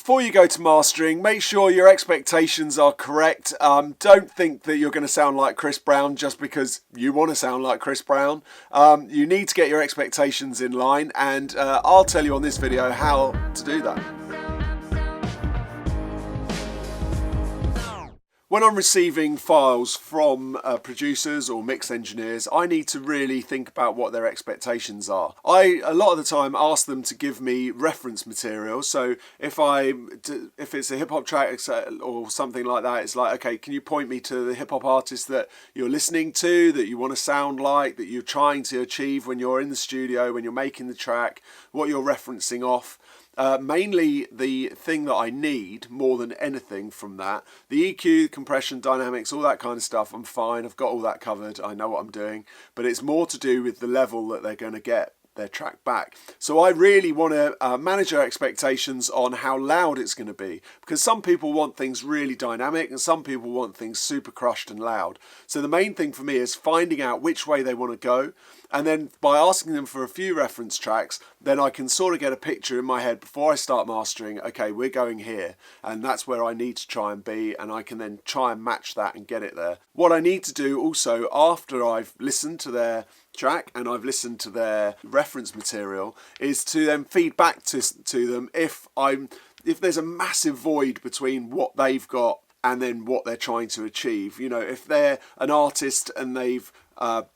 before you go to mastering, make sure your expectations are correct. Don't think that you're going to sound like Chris Brown just because you want to sound like Chris Brown. You need to get your expectations in line, and I'll tell you on this video how to do that. When I'm receiving files from producers or mix engineers, I need to really think about what their expectations are. I, a lot of the time, ask them to give me reference material. So if it's a hip hop track or something like that, it's like, okay, can you point me to the hip hop artist that you're listening to, that you want to sound like, that you're trying to achieve when you're in the studio, when you're making the track, what you're referencing off. Mainly the thing that I need more than anything from that, the EQ, compression, dynamics, all that kind of stuff, I'm fine, I've got all that covered, I know what I'm doing, but it's more to do with the level that they're going to get their track back. So I really want to manage our expectations on how loud it's going to be, because some people want things really dynamic and some people want things super crushed and loud. So the main thing for me is finding out which way they want to go, and then by asking them for a few reference tracks, then I can sort of get a picture in my head before I start mastering, okay, we're going here, and that's where I need to try and be, and I can then try and match that and get it there. What I need to do also, after I've listened to their track and I've listened to their reference material, is to then feed back to them if there's a massive void between what they've got and then what they're trying to achieve. You know, if they're an artist and they've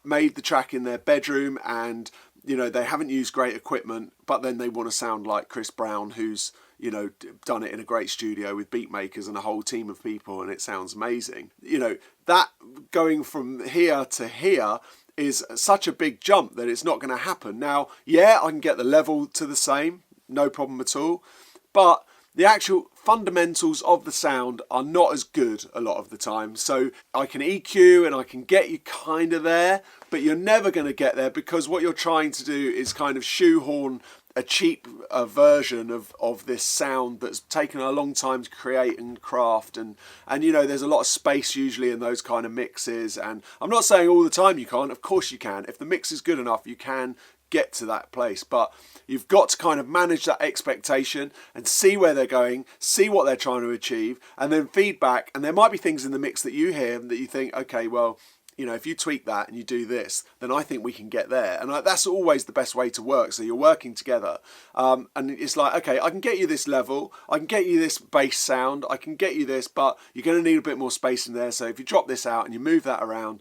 made the track in their bedroom and, you know, they haven't used great equipment, but then they want to sound like Chris Brown, who's, you know, done it in a great studio with beat makers and a whole team of people, and it sounds amazing. You know, that going from here to here is such a big jump that it's not going to happen. Now, yeah, I can get the level to the same, no problem at all, but the actual fundamentals of the sound are not as good a lot of the time. So I can EQ and I can get you kind of there, but you're never going to get there, because what you're trying to do is kind of shoehorn a cheap version of this sound that's taken a long time to create and craft, and you know, there's a lot of space usually in those kind of mixes, and I'm not saying all the time you can't, of course you can. If the mix is good enough, you can get to that place, but you've got to kind of manage that expectation and see where they're going, see what they're trying to achieve, and then feedback. And there might be things in the mix that you hear that you think, okay, well, you know, if you tweak that and you do this, then I think we can get there. And that's always the best way to work. So you're working together. And it's like, okay, I can get you this level. I can get you this bass sound. I can get you this, but you're going to need a bit more space in there. So if you drop this out and you move that around,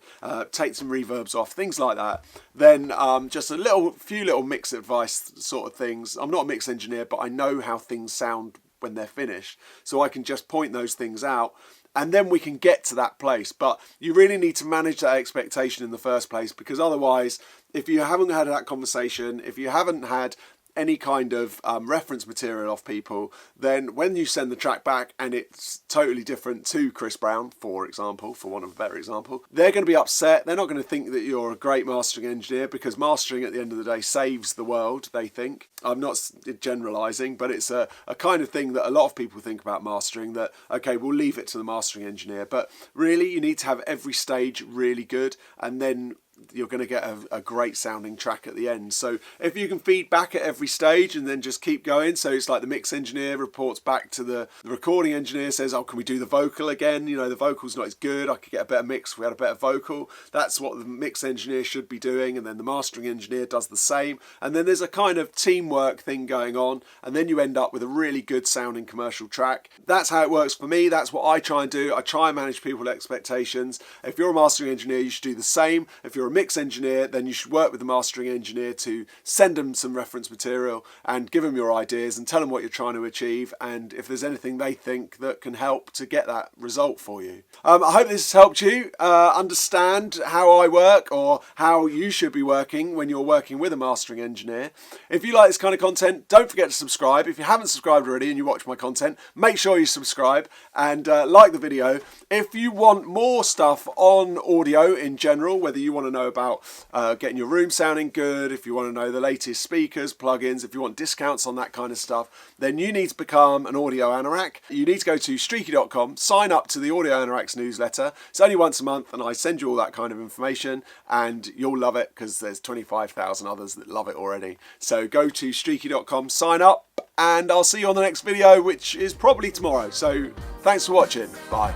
take some reverbs off, things like that, then just a few little mix advice sort of things. I'm not a mix engineer, but I know how things sound when they're finished. So I can just point those things out, and then we can get to that place. But you really need to manage that expectation in the first place, because otherwise, if you haven't had that conversation, if you haven't had any kind of reference material off people, then when you send the track back and it's totally different to Chris Brown, for example, for want of a better example, they're going to be upset. They're not going to think that you're a great mastering engineer, because mastering at the end of the day saves the world, they think. I'm not generalising, but it's a kind of thing that a lot of people think about mastering, that, okay, we'll leave it to the mastering engineer. But really, you need to have every stage really good, and then you're going to get a great sounding track at the end. So if you can feed back at every stage and then just keep going, so it's like the mix engineer reports back to the recording engineer, says, oh, can we do the vocal again? You know, the vocal's not as good, I could get a better mix if we had a better vocal. That's what the mix engineer should be doing, and then the mastering engineer does the same, and then there's a kind of teamwork thing going on, and then you end up with a really good sounding commercial track. That's how it works for me. That's what I try and do. I try and manage people's expectations. If you're a mastering engineer, you should do the same. If you're a mix engineer, then you should work with the mastering engineer to send them some reference material and give them your ideas and tell them what you're trying to achieve, and if there's anything they think that can help to get that result for you. I hope this has helped you understand how I work, or how you should be working when you're working with a mastering engineer. If you like this kind of content, don't forget to subscribe. If you haven't subscribed already and you watch my content, make sure you subscribe and like the video. If you want more stuff on audio in general, whether you want to know know about getting your room sounding good, if you want to know the latest speakers, plugins, if you want discounts on that kind of stuff, then you need to become an audio anorak. You need to go to streaky.com, sign up to the Audio Anoraks newsletter. It's only once a month and I send you all that kind of information and you'll love it because there's 25,000 others that love it already. So go to streaky.com, sign up, and I'll see you on the next video, which is probably tomorrow. So thanks for watching. Bye.